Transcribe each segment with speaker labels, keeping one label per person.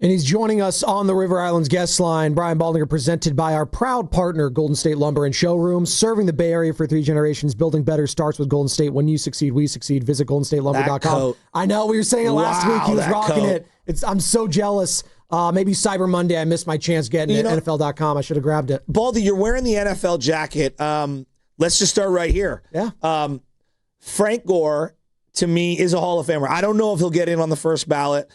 Speaker 1: And he's joining us on the River Islands guest line. Brian Baldinger, presented by our proud partner, Golden State Lumber and Showroom, serving the Bay Area for 3 generations. Building better starts with Golden State. When you succeed, we succeed. Visit goldenstatelumber.com. I know, we were saying it last week. He was rocking it. I'm so jealous. Maybe Cyber Monday, I missed my chance getting it at NFL.com. I should have grabbed it.
Speaker 2: Baldy, you're wearing the NFL jacket. Let's just start right here.
Speaker 1: Yeah.
Speaker 2: Frank Gore, to me, is a Hall of Famer. I don't know if he'll get in on the first ballot.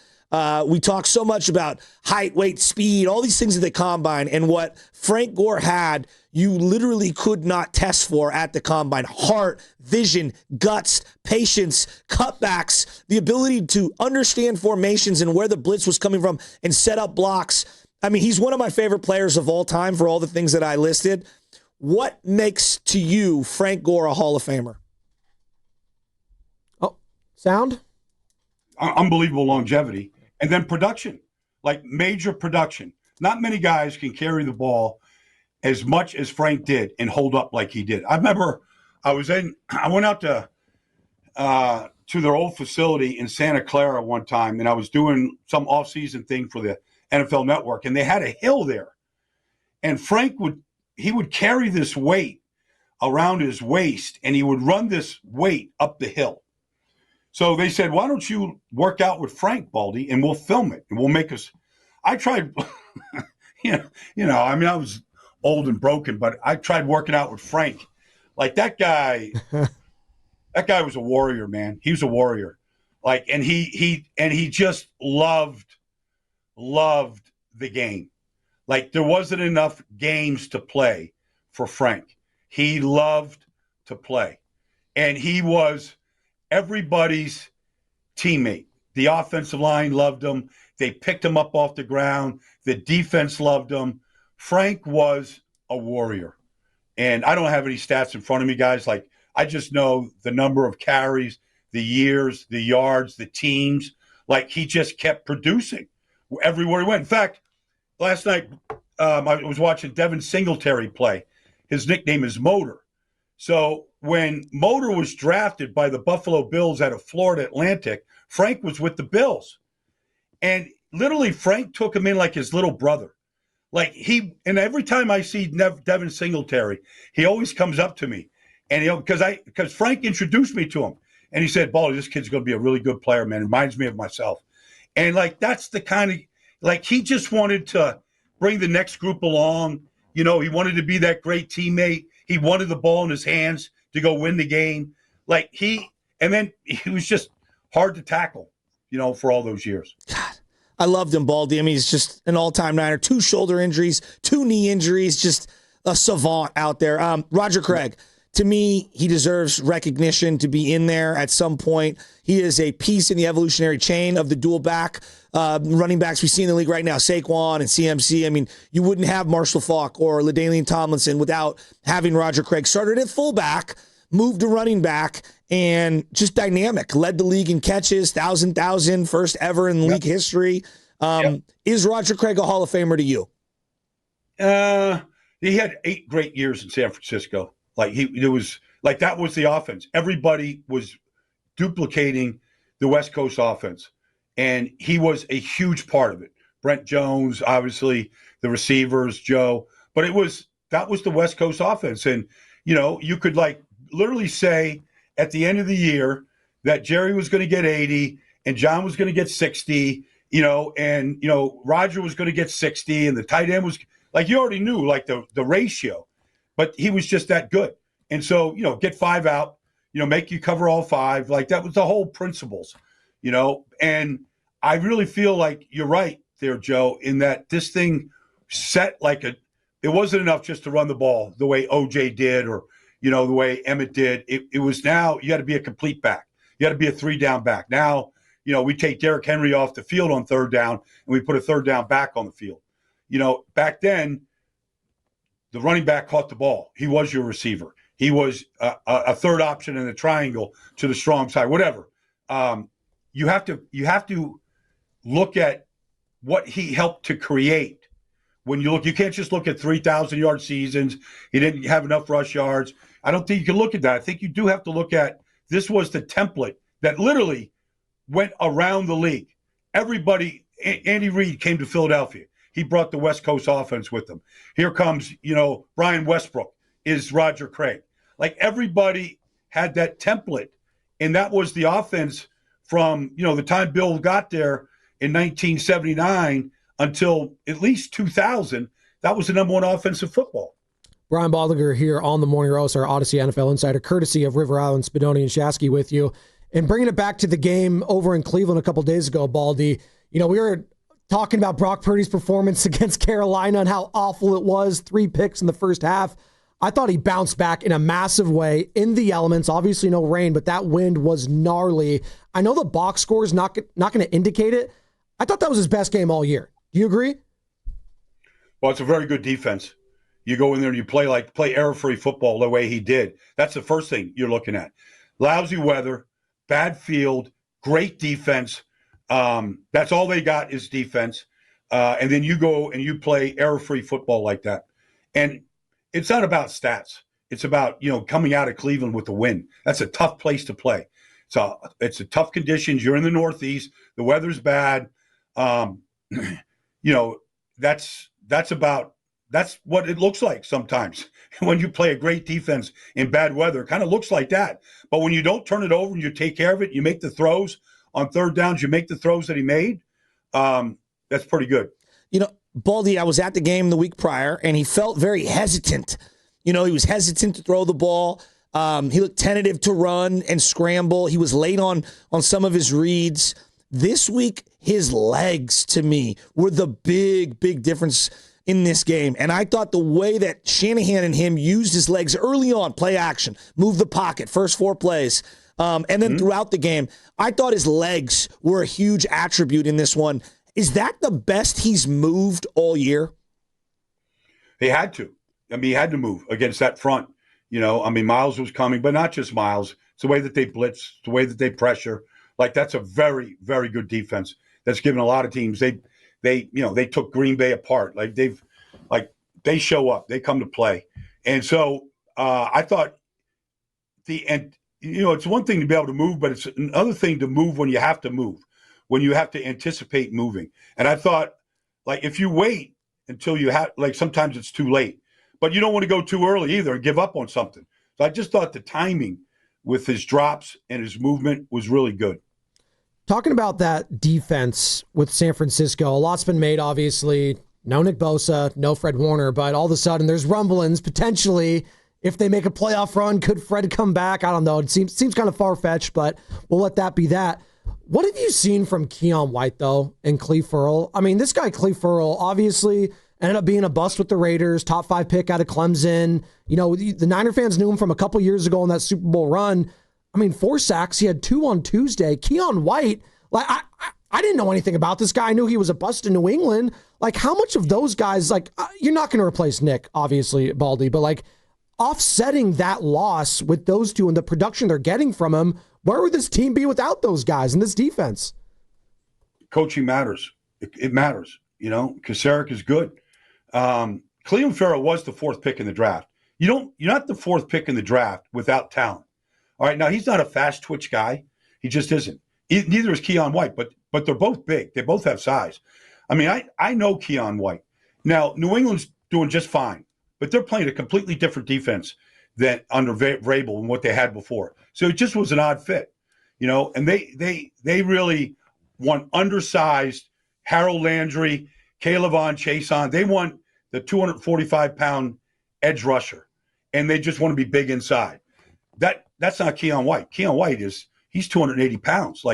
Speaker 2: We talk so much about height, weight, speed, all these things at the combine, and what Frank Gore had, you literally could not test for at the combine. Heart, vision, guts, patience, cutbacks, the ability to understand formations and where the blitz was coming from and set up blocks. I mean, he's one of my favorite players of all time for all the things that I listed. What makes, to you, Frank Gore a Hall of Famer?
Speaker 1: Oh, sound?
Speaker 3: Unbelievable longevity. And then production, like major production. Not many guys can carry the ball as much as Frank did and hold up like he did. I remember I went out to their old facility in Santa Clara one time, and I was doing some off-season thing for the NFL Network, and they had a hill there. And Frank would carry this weight around his waist, and he would run this weight up the hill. So they said, why don't you work out with Frank, Baldy, and we'll film it, and we'll make us – I tried – I was old and broken, but I tried working out with Frank. Like, that guy was a warrior, man. He was a warrior. Like, and he just loved the game. Like, there wasn't enough games to play for Frank. He loved to play. And he was – everybody's teammate. The offensive line loved him. They picked him up off the ground. The defense loved him. Frank was a warrior. And I don't have any stats in front of me, guys. Like, I just know the number of carries, the years, the yards, the teams. Like, he just kept producing everywhere he went. In fact, last night I was watching Devin Singletary play. His nickname is Motor. So when Motor was drafted by the Buffalo Bills out of Florida Atlantic, Frank was with the Bills. And literally Frank took him in like his little brother. Like, and every time I see Devin Singletary, he always comes up to me. And because Frank introduced me to him. And he said, Baldy, this kid's going to be a really good player, man. Reminds me of myself. And, like, that's the kind of – like, he just wanted to bring the next group along. You know, he wanted to be that great teammate. He wanted the ball in his hands to go win the game. And then he was just hard to tackle, for all those years.
Speaker 2: God, I loved him, Baldy. I mean, he's just an all-time Niner. 2 shoulder injuries, 2 knee injuries, just a savant out there. Roger Craig, to me, he deserves recognition to be in there at some point. He is a piece in the evolutionary chain of the dual back running backs we see in the league right now, Saquon and CMC. I mean, you wouldn't have Marshall Faulk or LaDainian Tomlinson without having Roger Craig. Started at fullback, moved to running back, and just dynamic. Led the league in catches, 1,000, first ever in league history. Is Roger Craig a Hall of Famer to you?
Speaker 3: He had 8 great years in San Francisco. Like, that was the offense. Everybody was duplicating the West Coast offense, and he was a huge part of it. Brent Jones, obviously, the receivers, Joe, but that was the West Coast offense. And, you could literally say at the end of the year that Jerry was going to get 80 and John was going to get 60, and, Roger was going to get 60 and the tight end was you already knew the ratio. But he was just that good. And so, get 5 out, make you cover all 5. Like, that was the whole principles, And I really feel like you're right there, Joe, in that this thing set it wasn't enough just to run the ball the way OJ did or, the way Emmett did. It was now you got to be a complete back. You got to be a 3-down back. Now, we take Derrick Henry off the field on 3rd down and we put a 3rd down back on the field. Back then, the running back caught the ball. He was your receiver. He was a 3rd option in the triangle to the strong side, whatever. You have to look at what he helped to create. When you can't just look at 3,000-yard seasons. He didn't have enough rush yards. I don't think you can look at that. I think you do have to look at this was the template that literally went around the league. Everybody Andy Reid came to Philadelphia. He brought the West Coast offense with him. Here comes, Brian Westbrook is Roger Craig. Like everybody had that template, and that was the offense from, the time Bill got there in 1979 until at least 2000. That was the number one offense in football.
Speaker 1: Brian Baldinger here on the Morning Roast, our Odyssey NFL Insider, courtesy of River Island, Spadoni, and Shasky with you. And bringing it back to the game over in Cleveland a couple days ago, Baldy, we were talking about Brock Purdy's performance against Carolina and how awful it was, 3 picks in the first half. I thought he bounced back in a massive way in the elements. Obviously no rain, but that wind was gnarly. I know the box score is not going to indicate it. I thought that was his best game all year. Do you agree?
Speaker 3: Well, it's a very good defense. You go in there and you play error-free football the way he did. That's the first thing you're looking at. Lousy weather, bad field, great defense. That's all they got is defense. And then you go and you play error-free football like that. And it's not about stats. It's about, coming out of Cleveland with a win. That's a tough place to play. It's a tough conditions. You're in the Northeast. The weather's bad. That's what it looks like sometimes when you play a great defense in bad weather. It kind of looks like that. But when you don't turn it over and you take care of it, you make the throws on third downs, you make the throws that he made, that's pretty good.
Speaker 2: Baldy, I was at the game the week prior, and he felt very hesitant. He was hesitant to throw the ball. He looked tentative to run and scramble. He was late on some of his reads. This week, his legs, to me, were the big, big difference in this game. And I thought the way that Shanahan and him used his legs early on, play action, move the pocket, first 4 plays, and then throughout the game, I thought his legs were a huge attribute in this one. Is that the best he's moved all year?
Speaker 3: He had to. He had to move against that front. Myles was coming, but not just Myles. It's the way that they blitz, the way that they pressure. That's a very, very good defense that's given a lot of teams. They took Green Bay apart. They show up, they come to play. And so I thought it's one thing to be able to move, but it's another thing to move when you have to move, when you have to anticipate moving. And I thought, if you wait until you have, sometimes it's too late, but you don't want to go too early either and give up on something. So I just thought the timing with his drops and his movement was really good.
Speaker 1: Talking about that defense with San Francisco, a lot's been made, obviously. No Nick Bosa, no Fred Warner, but all of a sudden there's rumblings, potentially, if they make a playoff run, could Fred come back? I don't know. It seems kind of far-fetched, but we'll let that be that. What have you seen from Keion White, though, and Clelin Ferrell? This guy, Clelin Ferrell, obviously ended up being a bust with the Raiders, top 5 pick out of Clemson. The Niner fans knew him from a couple years ago in that Super Bowl run. 4 sacks. He had 2 on Tuesday. Keion White, I didn't know anything about this guy. I knew he was a bust in New England. How much of those guys, you're not going to replace Nick, obviously, Baldy, but offsetting that loss with those two and the production they're getting from him, where would this team be without those guys and this defense?
Speaker 3: Coaching matters. It matters, because Sarek is good. Clelin Ferrell was the 4th pick in the draft. You're not the 4th pick in the draft without talent. All right, now he's not a fast twitch guy. He just isn't. Neither is Keion White, but they're both big. They both have size. I know Keion White. Now, New England's doing just fine, but they're playing a completely different defense than under Vrabel and what they had before. So it just was an odd fit, and they really want undersized Harold Landry, Caleb Chason. They want the 245-pound edge rusher, and they just want to be big inside. That's not Keion White. Keion White he's 280 pounds.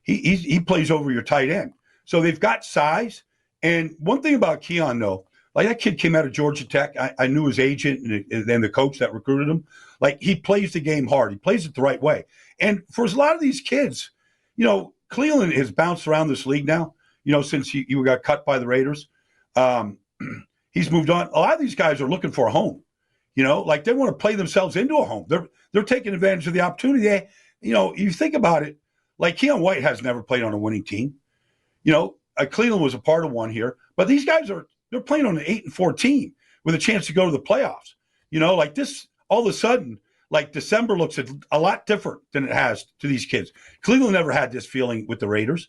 Speaker 3: He plays over your tight end. So they've got size. And one thing about Keion, though, that kid came out of Georgia Tech. I knew his agent and the coach that recruited him. He plays the game hard. He plays it the right way. And for a lot of these kids, Cleveland has bounced around this league now, since he got cut by the Raiders. He's moved on. A lot of these guys are looking for a home. They want to play themselves into a home. They're taking advantage of the opportunity. You think about it, Keion White has never played on a winning team. Cleveland was a part of one here, but these guys they're playing on an 8-4 team with a chance to go to the playoffs. This all of a sudden, December looks a lot different than it has to these kids. Cleveland never had this feeling with the Raiders.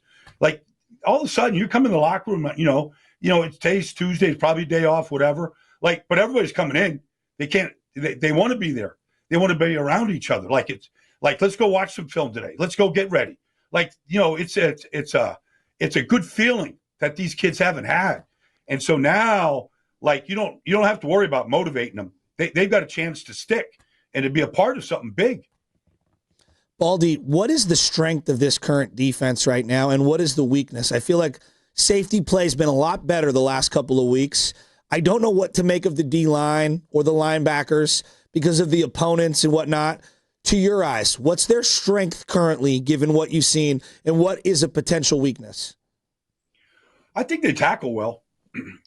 Speaker 3: all of a sudden you come in the locker room, it's today's Tuesday, it's probably a day off, whatever. Like, but everybody's coming in. They can't. They want to be there. They want to be around each other. Like it's like, let's go watch some film today. Let's go get ready. Like, it's a good feeling that these kids haven't had. And so now, like, you don't have to worry about motivating them. They've got a chance to stick and to be a part of something big.
Speaker 2: Baldy, what is the strength of this current defense right now, and what is the weakness? I feel like safety play has been a lot better the last couple of weeks. I don't know what to make of the D-line or the linebackers because of the opponents and whatnot. To your eyes, what's their strength currently, given what you've seen, and what is a potential weakness?
Speaker 3: I think they tackle well.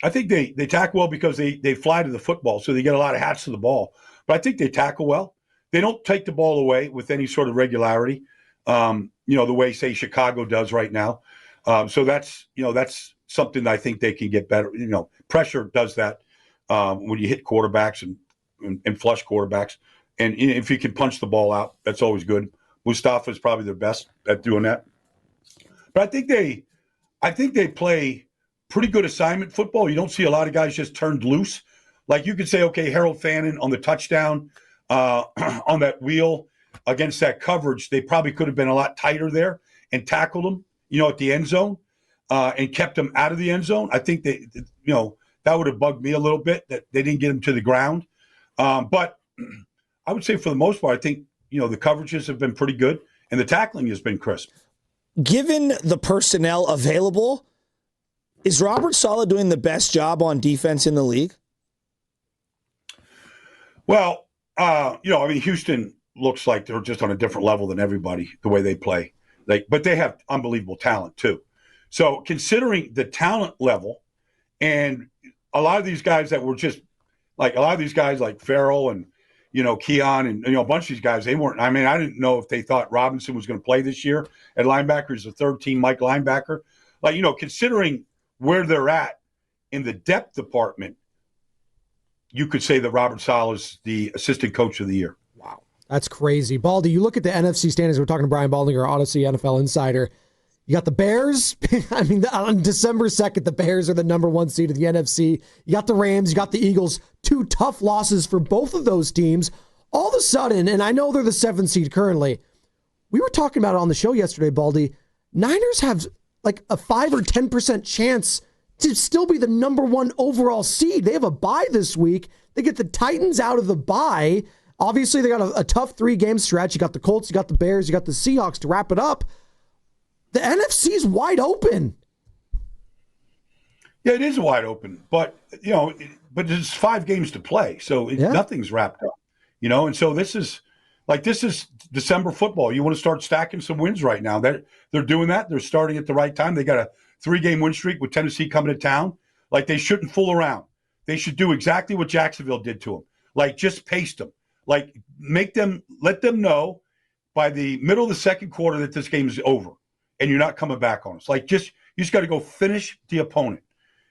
Speaker 3: I think they tackle well because they fly to the football, so they get a lot of hats to the ball. But I think they tackle well. They don't take the ball away with any sort of regularity, the way, say, Chicago does right now. So that's something that I think they can get better. Pressure does that when you hit quarterbacks and flush quarterbacks. And if you can punch the ball out, that's always good. Mustafa's probably the best at doing that. But I think they play pretty good assignment football. You don't see a lot of guys just turned loose. Like you could say, okay, Harold Fannin on the touchdown on that wheel against that coverage, they probably could have been a lot tighter there and tackled him, at the end zone and kept him out of the end zone. I think that would have bugged me a little bit that they didn't get him to the ground. But I would say for the most part, I think, the coverages have been pretty good and the tackling has been crisp.
Speaker 2: Given the personnel available, is Robert Saleh doing the best job on defense in the league?
Speaker 3: Well, Houston looks like they're just on a different level than everybody, the way they play. But they have unbelievable talent too. So considering the talent level and a lot of these guys that were just like Ferrell and, Keion and, a bunch of these guys, they weren't, I didn't know if they thought Robinson was going to play this year at linebacker. He's a third-team Mike linebacker. Considering where they're at in the depth department, you could say that Robert Saleh is the assistant coach of the year.
Speaker 1: Wow. That's crazy. Baldy, you look at the NFC standings. We're talking to Brian Baldinger, Odyssey NFL Insider. You got the Bears. On December 2nd, the Bears are the number one seed of the NFC. You got the Rams. You got the Eagles. Two tough losses for both of those teams. All of a sudden, and I know they're the 7th seed currently, we were talking about it on the show yesterday, Baldy. Niners have like a 5 or 10% chance to still be the number one overall seed. They have a bye this week. They get the Titans out of the bye. Obviously, they got a tough 3-game stretch. You got the Colts, you got the Bears, you got the Seahawks to wrap it up. The NFC is wide open.
Speaker 3: Yeah, it is wide open, but there's 5 games to play, so nothing's wrapped up. And so this is December football. You want to start stacking some wins right now. They're doing that. They're starting at the right time. They got a 3-game win streak with Tennessee coming to town. Like, they shouldn't fool around. They should do exactly what Jacksonville did to them. Like, just pace them. Like, let them know by the middle of the second quarter that this game is over and you're not coming back on us. Like, you just got to go finish the opponent,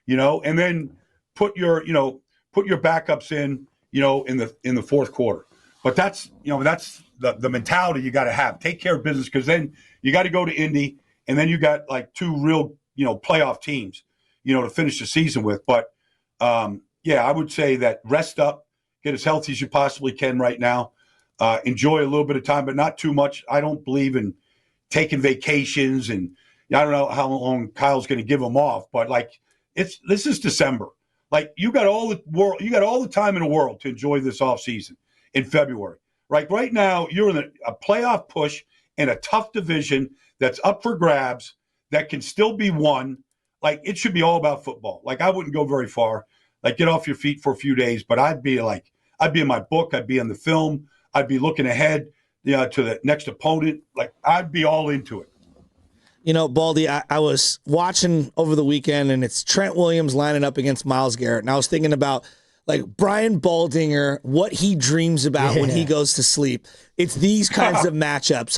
Speaker 3: and then put your backups in the fourth quarter. But that's the mentality you got to have. Take care of business, because then you got to go to Indy, and then you got like 2 real playoff teams to finish the season with. But I would say that rest up, get as healthy as you possibly can right now. Enjoy a little bit of time, but not too much. I don't believe in taking vacations, and I don't know how long Kyle's going to give them off. But this is December. Like, you got all the time in the world to enjoy this off season in February. Right now, you're in a playoff push in a tough division that's up for grabs, that can still be won. Like, it should be all about football. Like, I wouldn't go very far. Like, get off your feet for a few days, but I'd be in my book, I'd be in the film, I'd be looking ahead, to the next opponent. Like, I'd be all into it.
Speaker 2: Baldy, I was watching over the weekend, and it's Trent Williams lining up against Myles Garrett, and I was thinking about Brian Baldinger, what he dreams about when he goes to sleep. It's these kinds of matchups.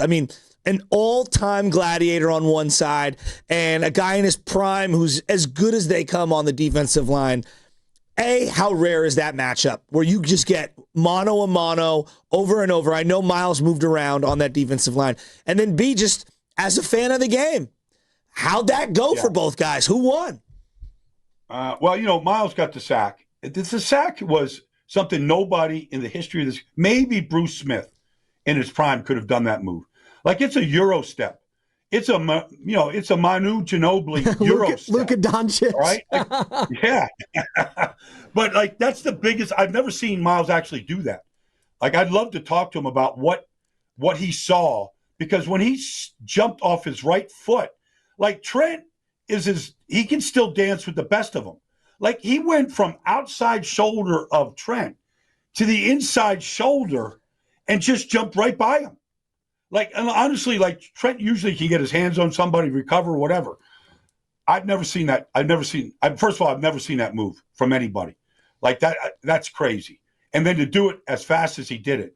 Speaker 2: An all-time gladiator on one side and a guy in his prime who's as good as they come on the defensive line. How rare is that matchup where you just get mano-a-mano over and over? I know Myles moved around on that defensive line. And then B, just as a fan of the game, How'd that go for both guys? Who won?
Speaker 3: Well, Myles got the sack. The sack was something nobody in the history of this, maybe Bruce Smith in his prime could have done that move. Like, it's a Euro step. It's a Manu Ginobili Euro step.
Speaker 1: Luka Doncic.
Speaker 3: Right? Like, yeah. But, like, that's the biggest. I've never seen Myles actually do that. Like, I'd love to talk to him about what he saw, because when he jumped off his right foot, like, Trent he can still dance with the best of them. Like, he went from outside shoulder of Trent to the inside shoulder and just jumped right by him. Like, and honestly, like, Trent usually can get his hands on somebody, recover, whatever. I've never seen that. First of all, I've never seen that move from anybody. Like, that's crazy. And then to do it as fast as he did it,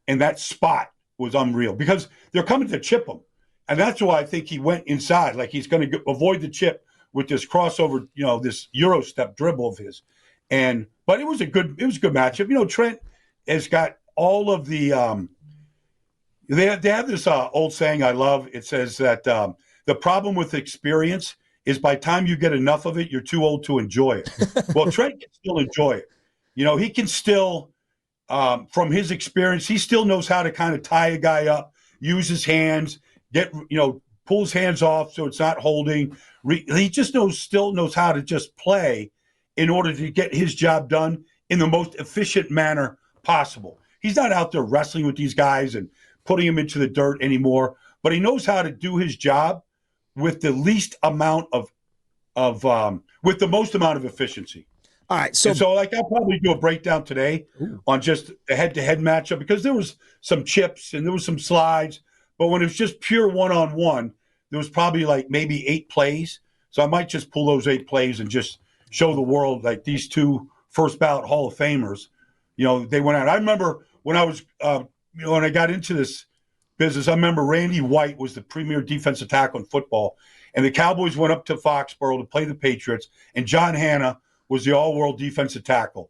Speaker 3: and that spot was unreal, because they're coming to chip him. And that's why I think he went inside. Like, he's going to avoid the chip with this crossover, this Euro step dribble of his. But it was a good matchup. Trent has got all of the they have this old saying I love. It says that the problem with experience is by the time you get enough of it, you're too old to enjoy it. Well, Trent can still enjoy it. He can still, from his experience, he still knows how to kind of tie a guy up, use his hands, pull his hands off so it's not holding. He just still knows how to just play in order to get his job done in the most efficient manner possible. He's not out there wrestling with these guys and putting them into the dirt anymore, but he knows how to do his job with the least amount with the most amount of efficiency.
Speaker 2: All right,
Speaker 3: so like, I'll probably do a breakdown today on just the head-to-head matchup, because there was some chips and there was some slides, but when it was just pure one-on-one, there was probably like maybe 8 plays. So I might just pull those 8 plays and just show the world, like, these 2 first ballot Hall of Famers, they went out. I remember when I was, when I got into this business, I remember Randy White was the premier defensive tackle in football, and the Cowboys went up to Foxborough to play the Patriots, and John Hanna was the all-world defensive tackle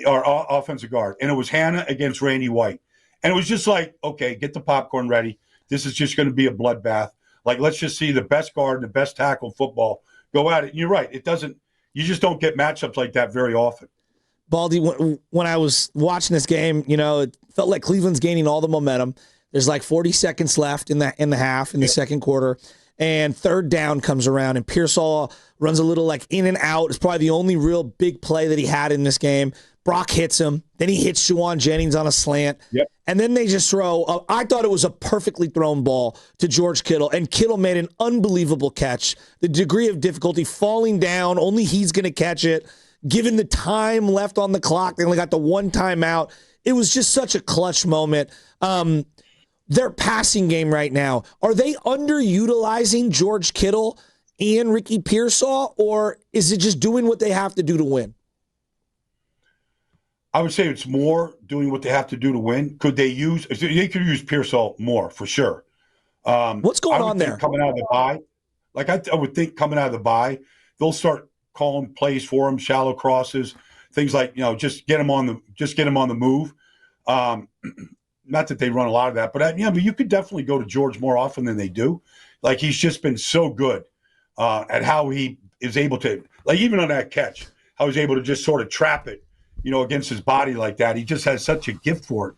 Speaker 3: or offensive guard, and it was Hanna against Randy White. And it was just like, okay, get the popcorn ready. This is just going to be a bloodbath. Like, let's just see the best guard and the best tackle in football go at it. And you're right. You just don't get matchups like that very often.
Speaker 2: Baldy, when I was watching this game, it felt like Cleveland's gaining all the momentum. There's like 40 seconds left in the half, in the second quarter. And third down comes around, and Pearsall runs a little like in and out. It's probably the only real big play that he had in this game. Brock hits him. Then he hits Juwan Jennings on a slant.
Speaker 3: Yep.
Speaker 2: And then they just throw I thought it was a perfectly thrown ball to George Kittle, and Kittle made an unbelievable catch. The degree of difficulty, falling down, only he's going to catch it. Given the time left on the clock, they only got the one timeout. It was just such a clutch moment. Their passing game right now, are they underutilizing George Kittle and Ricky Pearsall, or is it just doing what they have to do to win?
Speaker 3: I would say it's more doing what they have to do to win. They could use Pearsall more, for sure.
Speaker 2: What's going on there?
Speaker 3: Coming out of the bye, like I would think coming out of the bye, they'll start calling plays for him, shallow crosses, things like, just get him on the move. Not that they run a lot of that, but you could definitely go to George more often than they do. Like, he's just been so good at how he is able to, like, even on that catch, how he's able to just sort of trap it, against his body like that. He just has such a gift for it.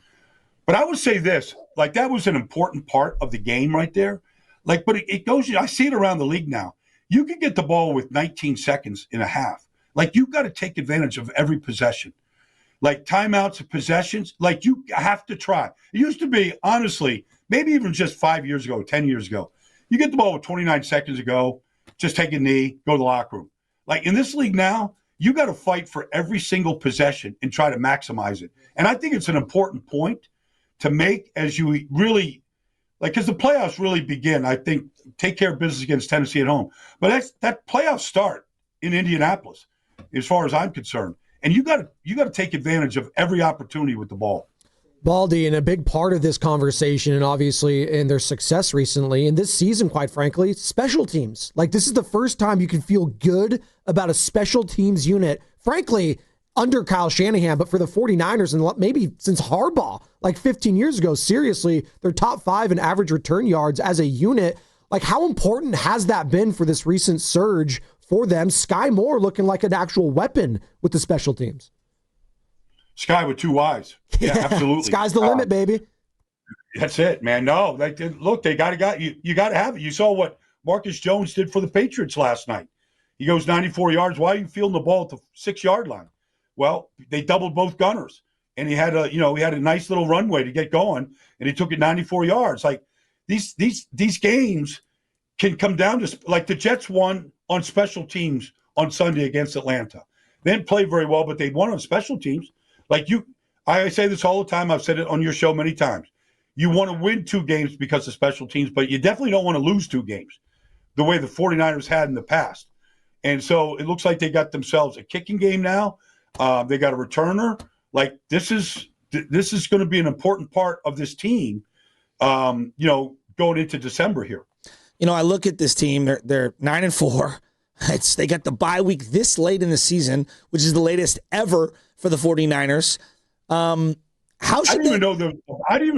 Speaker 3: But I would say this, like, that was an important part of the game right there. Like, but it goes, I see it around the league now. You can get the ball with 19 seconds in a half. Like, you've got to take advantage of every possession. Like, timeouts of possessions, like, you have to try. It used to be, honestly, maybe even just 5 years ago, 10 years ago, you get the ball with 29 seconds to go, just take a knee, go to the locker room. Like, in this league now, you got to fight for every single possession and try to maximize it. And I think it's an important point to make as you really, like, because the playoffs really begin, I think, take care of business against Tennessee at home. But that playoff start in Indianapolis, as far as I'm concerned. And you got to take advantage of every opportunity with the ball.
Speaker 1: Baldy, and a big part of this conversation, and obviously in their success recently, and this season, quite frankly, special teams. Like, this is the first time you can feel good about a special teams unit, frankly, under Kyle Shanahan, but for the 49ers, and maybe since Harbaugh, like 15 years ago, seriously, they're top 5 in average return yards as a unit. Like, how important has that been for this recent surge for them? Sky Moore looking like an actual weapon with the special teams.
Speaker 3: Sky with 2 eyes. Yeah, absolutely.
Speaker 1: Sky's the limit, baby.
Speaker 3: That's it, man. No, look, they got you got to have it. You saw what Marcus Jones did for the Patriots last night. He goes 94 yards. Why are you fielding the ball at the 6-yard line? Well, they doubled both gunners, and he had a nice little runway to get going, and he took it 94 yards. Like these games can come down to, like, the Jets won on special teams on Sunday against Atlanta. They didn't play very well, but they won on special teams. I say this all the time. I've said it on your show many times. You want to win 2 games because of special teams, but you definitely don't want to lose 2 games the way the 49ers had in the past. And so it looks like they got themselves a kicking game now. They got a returner. Like, this is going to be an important part of this team, going into December here.
Speaker 2: I look at this team. They're 9-4. They got the bye week this late in the season, which is the latest ever for the 49ers. I didn't even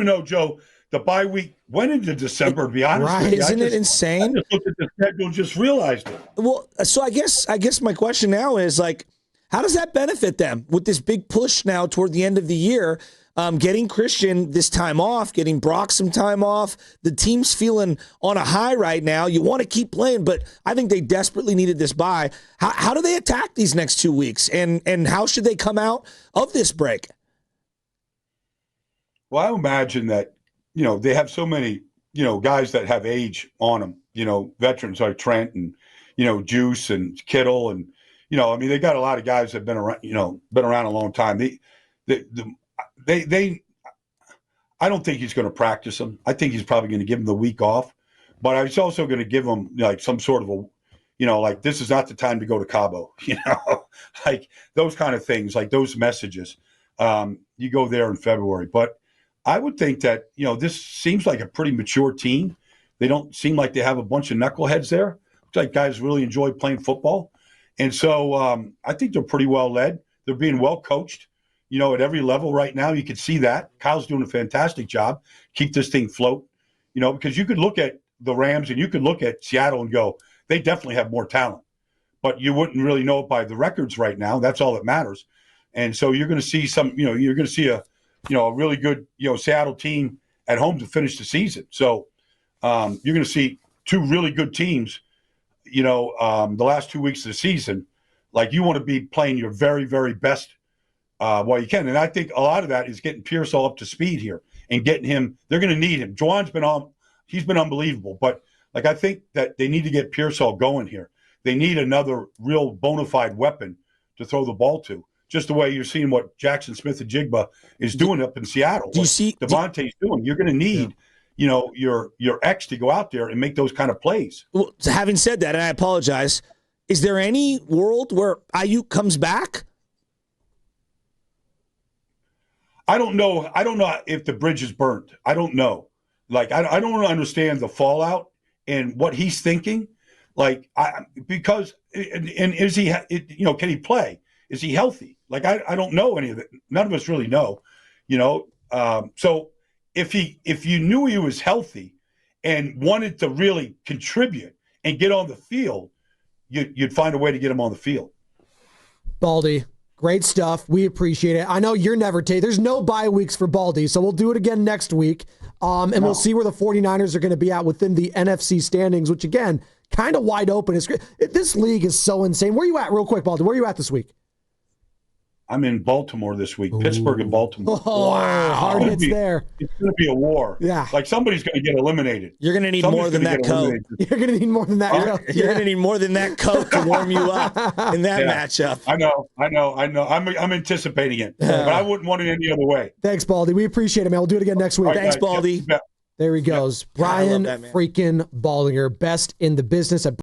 Speaker 2: know, Joe, the bye week went into December, to be honest with you. Isn't it insane?
Speaker 3: I just looked at the schedule and just realized it.
Speaker 2: Well, so I guess my question now is, like, how does that benefit them with this big push now toward the end of the year? Getting Christian this time off, getting Brock some time off. The team's feeling on a high right now. You want to keep playing, but I think they desperately needed this bye. How do they attack these next 2 weeks, and how should they come out of this break?
Speaker 3: Well, I imagine that, they have so many, guys that have age on them, veterans like Trent and, Juice and Kittle. And, they got a lot of guys that have been around a long time. I don't think he's going to practice them. I think he's probably going to give them the week off, but he's also going to give them, like, some sort of a, this is not the time to go to Cabo, like those kind of things, like those messages. You go there in February, but I would think that, this seems like a pretty mature team. They don't seem like they have a bunch of knuckleheads there. Looks like guys really enjoy playing football. And so I think they're pretty well led. They're being well coached, at every level right now. You can see that. Kyle's doing a fantastic job. Keep this thing float, because you could look at the Rams and you could look at Seattle and go, they definitely have more talent. But you wouldn't really know it by the records right now. That's all that matters. And so you're going to see you're going to see a really good, Seattle team at home to finish the season. So you're going to see 2 really good teams, the last 2 weeks of the season. Like, you want to be playing your very, very best while you can. And I think a lot of that is getting Pearsall up to speed here and getting him. They're going to need him. Juwan's he's been unbelievable. But, like, I think that they need to get Pearsall going here. They need another real bona fide weapon to throw the ball to. Just the way you're seeing what Jackson Smith-Njigba is doing up in Seattle.
Speaker 2: Do you see
Speaker 3: Devontae's doing? You're going to need, your X to go out there and make those kind of plays.
Speaker 2: Well, having said that, and I apologize, is there any world where Ayuk comes back?
Speaker 3: I don't know. I don't know if the bridge is burnt. I don't know. Like, I don't understand the fallout and what he's thinking. Like, because is he? Can he play? Is he healthy? Like, I don't know any of it. None of us really know, So if you knew he was healthy and wanted to really contribute and get on the field, you'd find a way to get him on the field.
Speaker 1: Baldy, great stuff. We appreciate it. I know you're never there's no bye weeks for Baldy, so we'll do it again next week. We'll see where the 49ers are going to be at within the NFC standings, which, again, kind of wide open. This league is so insane. Where are you at, real quick, Baldy? Where are you at this week?
Speaker 3: I'm in Baltimore this week, Pittsburgh and Baltimore.
Speaker 1: Oh, wow. Hard hits there.
Speaker 3: It's going to be a war.
Speaker 1: Yeah.
Speaker 3: Like, somebody's going to get eliminated.
Speaker 2: You're going to need more than that coat.
Speaker 1: You're going to need more than that coat.
Speaker 2: You're going to need more than that coat to warm you up in that matchup.
Speaker 3: I know. I'm anticipating it, but I wouldn't want it any other way.
Speaker 1: Thanks, Baldy. We appreciate it, man. We'll do it again next week.
Speaker 2: Right, thanks, Baldy.
Speaker 1: There he goes. Brian freaking Baldinger, best in the business at